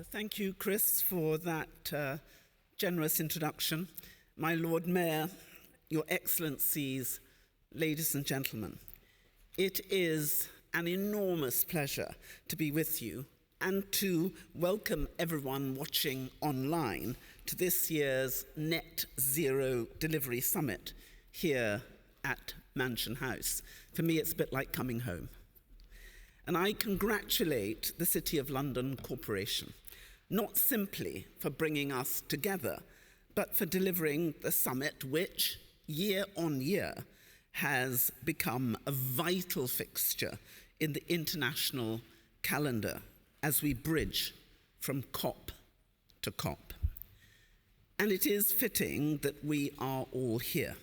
Thank you, Chris, for that generous introduction. My Lord Mayor, Your Excellencies, ladies and gentlemen, it is an enormous pleasure to be with you and to welcome everyone watching online to this year's Net Zero Delivery Summit here at Mansion House. For me, it's a bit like coming home. And I congratulate the City of London Corporation, not simply for bringing us together, but for delivering the summit which, year on year, has become a vital fixture in the international calendar as we bridge from COP to COP. And it is fitting that we are all here,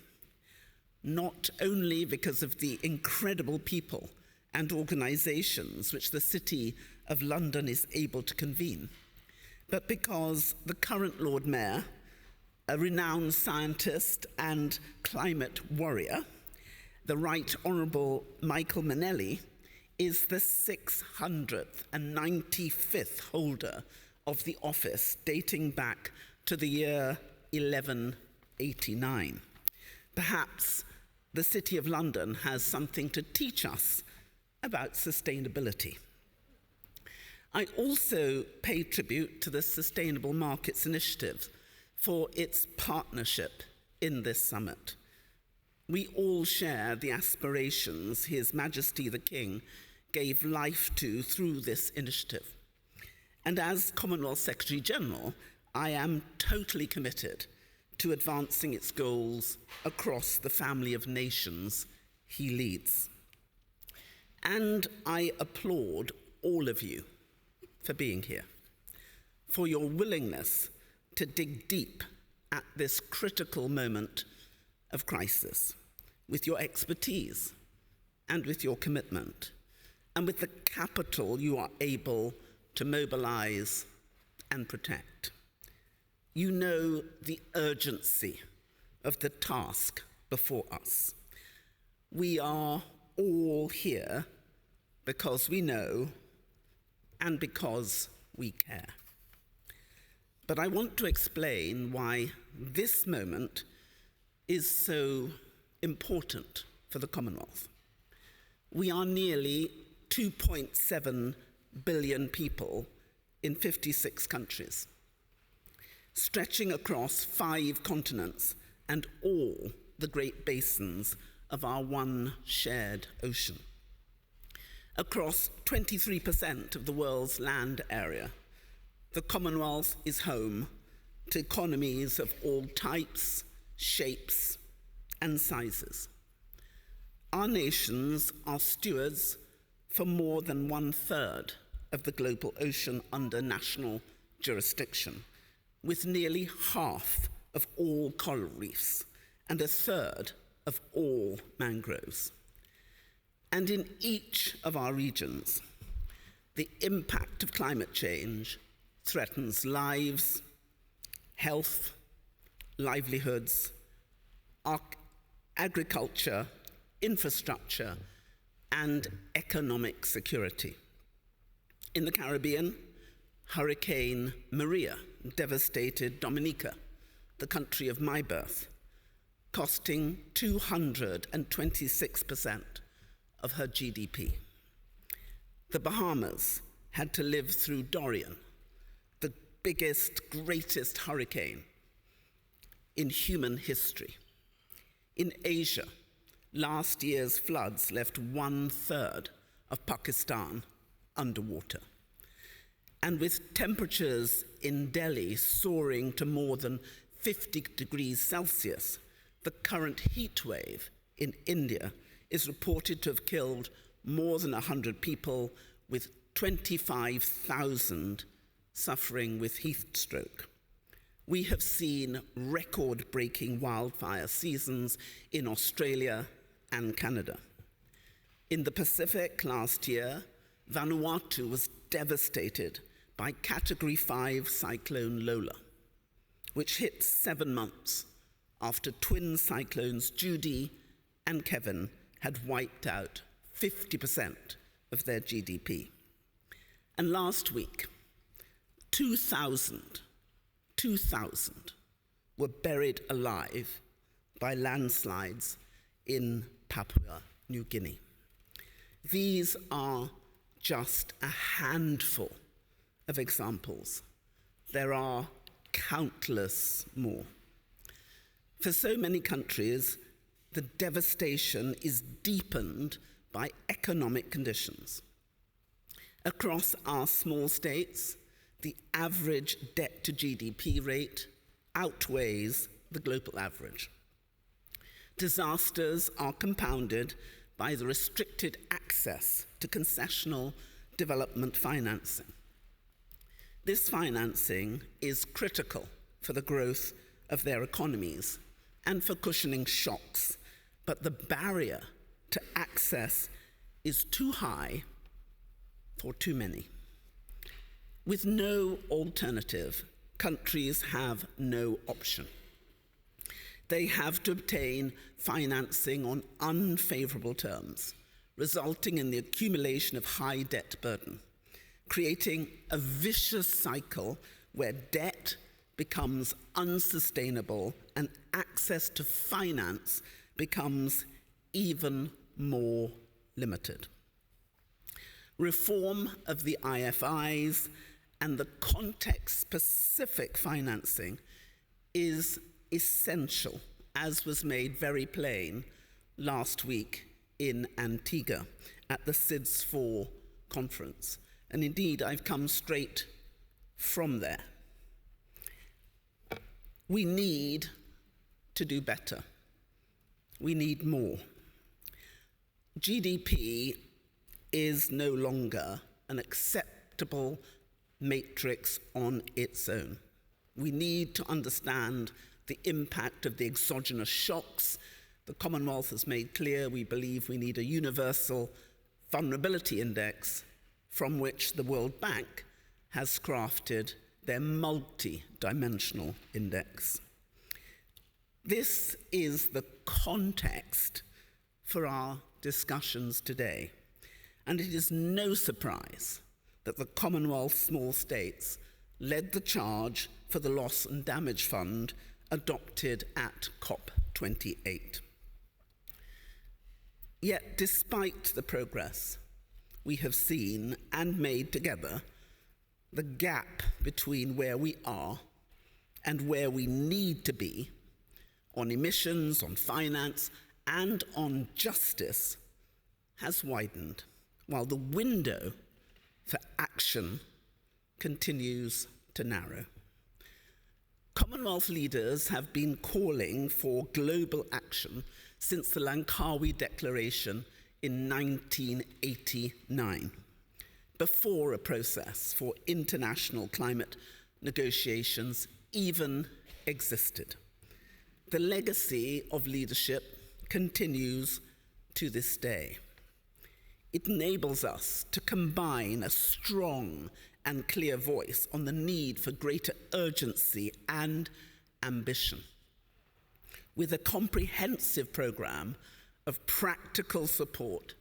not only because of the incredible people and organisations which the City of London is able to convene, but because the current Lord Mayor, a renowned scientist and climate warrior, the Right Honourable Michael Manelli, is the 695th holder of the office, dating back to the year 1189. Perhaps the City of London has something to teach us about sustainability. I also pay tribute to the Sustainable Markets Initiative for its partnership in this summit. We all share the aspirations His Majesty the King gave life to through this initiative. And as Commonwealth Secretary General, I am totally committed to advancing its goals across the family of nations he leads. And I applaud all of you for being here, for your willingness to dig deep at this critical moment of crisis, with your expertise and with your commitment, and with the capital you are able to mobilize and protect. You know the urgency of the task before us. We are all here because we know and because we care. But I want to explain why this moment is so important for the Commonwealth. We are nearly 2.7 billion people in 56 countries, stretching across 5 continents and all the great basins of our one shared ocean. Across 23% of the world's land area, the Commonwealth is home to economies of all types, shapes, and sizes. Our nations are stewards for more than 1/3 of the global ocean under national jurisdiction, with nearly half of all coral reefs and 1/3 of all mangroves. And in each of our regions, the impact of climate change threatens lives, health, livelihoods, agriculture, infrastructure, and economic security. In the Caribbean, Hurricane Maria devastated Dominica, the country of my birth, costing 226% of her GDP. The Bahamas had to live through Dorian, the biggest, greatest hurricane in human history. In Asia, last year's floods left 1/3 of Pakistan underwater. And with temperatures in Delhi soaring to more than 50 degrees Celsius, the current heat wave in India is reported to have killed more than 100 people, with 25,000 suffering with heat stroke. We have seen record-breaking wildfire seasons in Australia and Canada. In the Pacific last year, Vanuatu was devastated by Category 5 Cyclone Lola, which hit 7 months after twin cyclones Judy and Kevin had wiped out 50% of their GDP. And last week, 2,000 were buried alive by landslides in Papua New Guinea. These are just a handful of examples. There are countless more. For so many countries, the devastation is deepened by economic conditions. Across our small states, the average debt to GDP rate outweighs the global average. Disasters are compounded by the restricted access to concessional development financing. This financing is critical for the growth of their economies and for cushioning shocks, but the barrier to access is too high for too many. With no alternative, countries have no option. They have to obtain financing on unfavorable terms, resulting in the accumulation of high debt burden, creating a vicious cycle where debt becomes unsustainable and access to finance becomes even more limited. Reform of the IFIs and the context-specific financing is essential, as was made very plain last week in Antigua at the SIDS4 conference. And indeed, I've come straight from there. We need to do better. We need more. GDP is no longer an acceptable matrix on its own. We need to understand the impact of the exogenous shocks. The Commonwealth has made clear we believe we need a universal vulnerability index from which the World Bank has crafted their multi-dimensional index. This is the context for our discussions today, and it is no surprise that the Commonwealth small states led the charge for the Loss and Damage Fund adopted at COP28. Yet, despite the progress we have seen and made together, the gap between where we are and where we need to be on emissions, on finance, and on justice has widened, while the window for action continues to narrow. Commonwealth leaders have been calling for global action since the Langkawi Declaration in 1989, before a process for international climate negotiations even existed. The legacy of leadership continues to this day. It enables us to combine a strong and clear voice on the need for greater urgency and ambition with a comprehensive program of practical support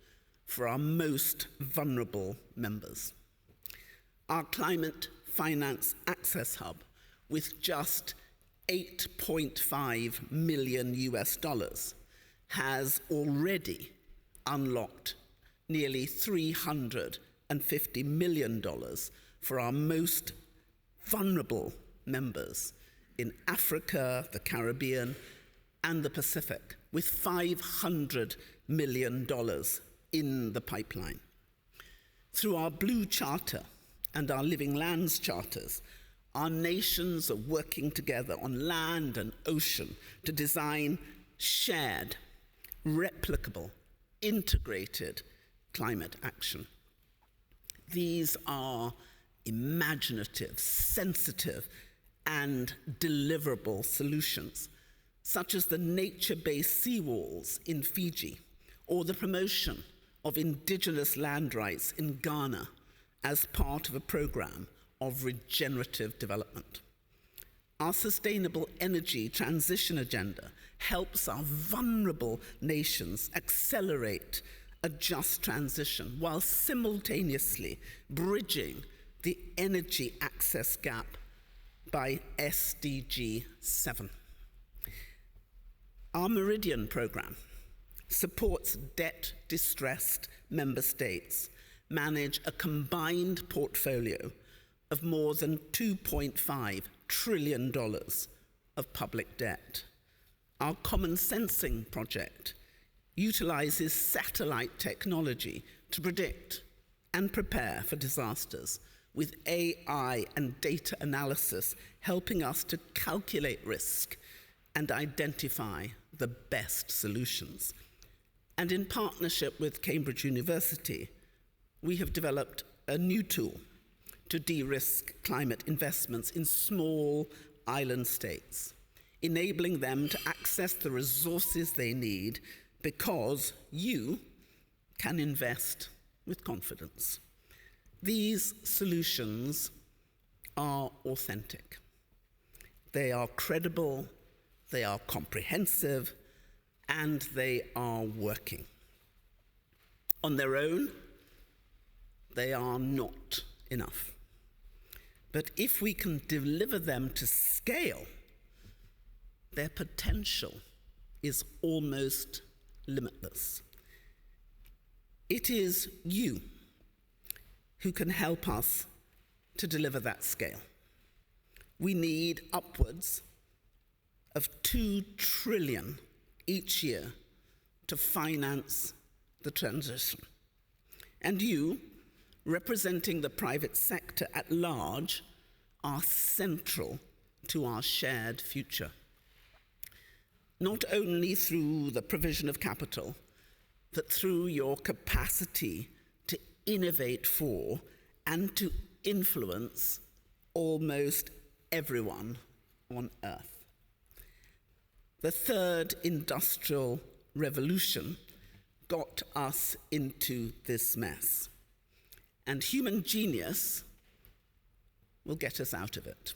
for our most vulnerable members. Our Climate Finance Access Hub, with just $8.5 million has already unlocked nearly $350 million for our most vulnerable members in Africa, the Caribbean, and the Pacific, with $500 million in the pipeline. Through our Blue Charter and our Living Lands Charters, our nations are working together on land and ocean to design shared, replicable, integrated climate action. These are imaginative, sensitive, and deliverable solutions, such as the nature-based seawalls in Fiji, or the promotion of indigenous land rights in Ghana as part of a program of regenerative development. Our sustainable energy transition agenda helps our vulnerable nations accelerate a just transition while simultaneously bridging the energy access gap by SDG 7. Our Meridian programme supports debt-distressed member states manage a combined portfolio of more than $2.5 trillion of public debt. Our Common Sensing project utilizes satellite technology to predict and prepare for disasters, with AI and data analysis helping us to calculate risk and identify the best solutions. And in partnership with Cambridge University, we have developed a new tool to de-risk climate investments in small island states, enabling them to access the resources they need because you can invest with confidence. These solutions are authentic. They are credible, they are comprehensive, and they are working. On their own, they are not enough. But if we can deliver them to scale, their potential is almost limitless. It is you who can help us to deliver that scale. We need upwards of $2 trillion each year to finance the transition. And you, representing the private sector at large, are central to our shared future. Not only through the provision of capital, but through your capacity to innovate for and to influence almost everyone on Earth. The third industrial revolution got us into this mess, and human genius will get us out of it.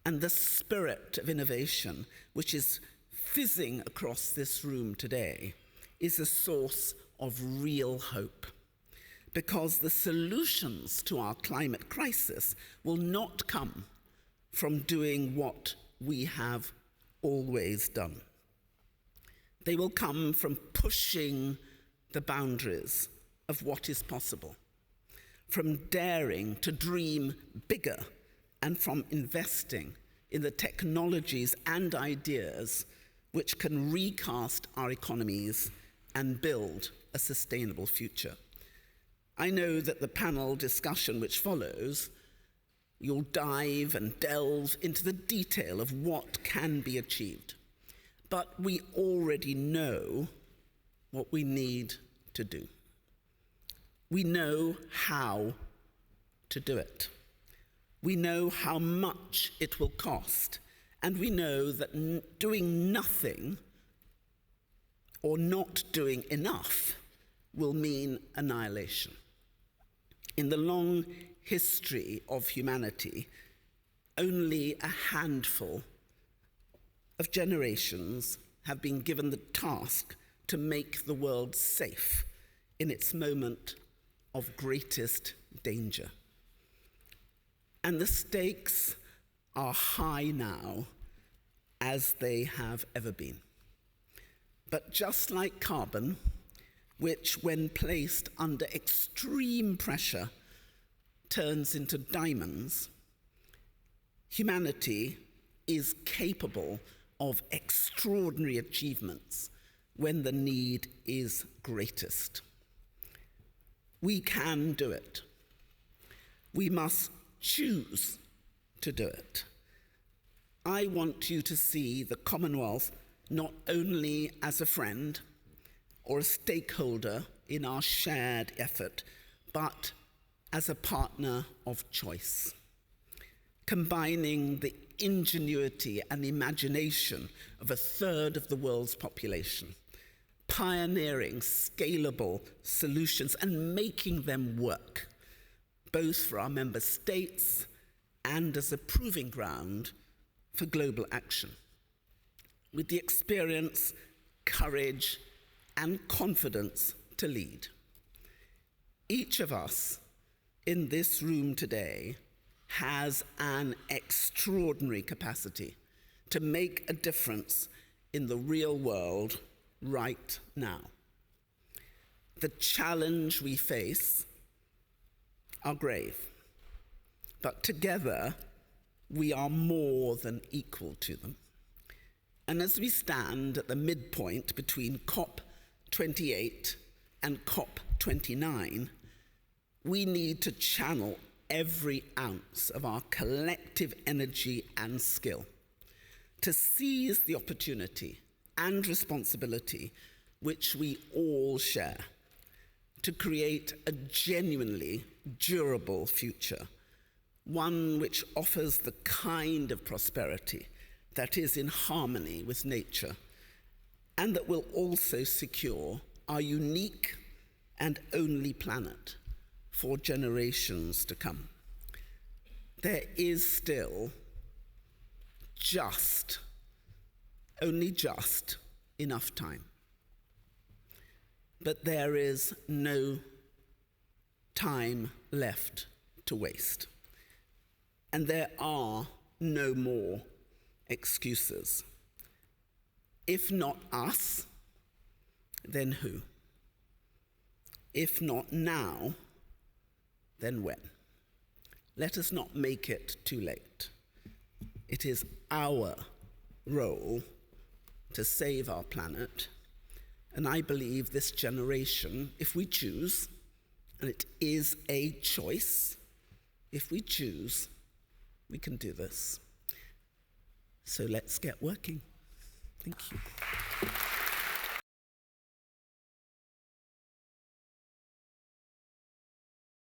And the spirit of innovation, which is fizzing across this room today, is a source of real hope, because the solutions to our climate crisis will not come from doing what we have always done. They will come from pushing the boundaries of what is possible, from daring to dream bigger, and from investing in the technologies and ideas which can recast our economies and build a sustainable future. I know that the panel discussion which follows, you'll dive and delve into the detail of what can be achieved. But we already know what we need to do. We know how to do it. We know how much it will cost, and we know that doing nothing or not doing enough will mean annihilation. In the long history of humanity, only a handful of generations have been given the task to make the world safe in its moment of greatest danger. And the stakes are high now, as they have ever been. But just like carbon, which when placed under extreme pressure turns into diamonds, humanity is capable of extraordinary achievements when the need is greatest. We can do it. We must choose to do it. I want you to see the Commonwealth not only as a friend or a stakeholder in our shared effort, but as a partner of choice, combining the ingenuity and imagination of a third of the world's population, pioneering scalable solutions and making them work, both for our member states and as a proving ground for global action. With the experience, courage, and confidence to lead. Each of us in this room today has an extraordinary capacity to make a difference in the real world right now. The challenge we face are grave, but together we are more than equal to them. And as we stand at the midpoint between COP28 and COP29, we need to channel every ounce of our collective energy and skill to seize the opportunity and responsibility which we all share to create a genuinely durable future, one which offers the kind of prosperity that is in harmony with nature and that will also secure our unique and only planet for generations to come. There is still only just enough time. But there is no time left to waste. And there are no more excuses. If not us, then who? If not now, then when? Let us not make it too late. It is our role to save our planet, and I believe this generation, if we choose, and it is a choice, if we choose, we can do this. So let's get working. Thank you.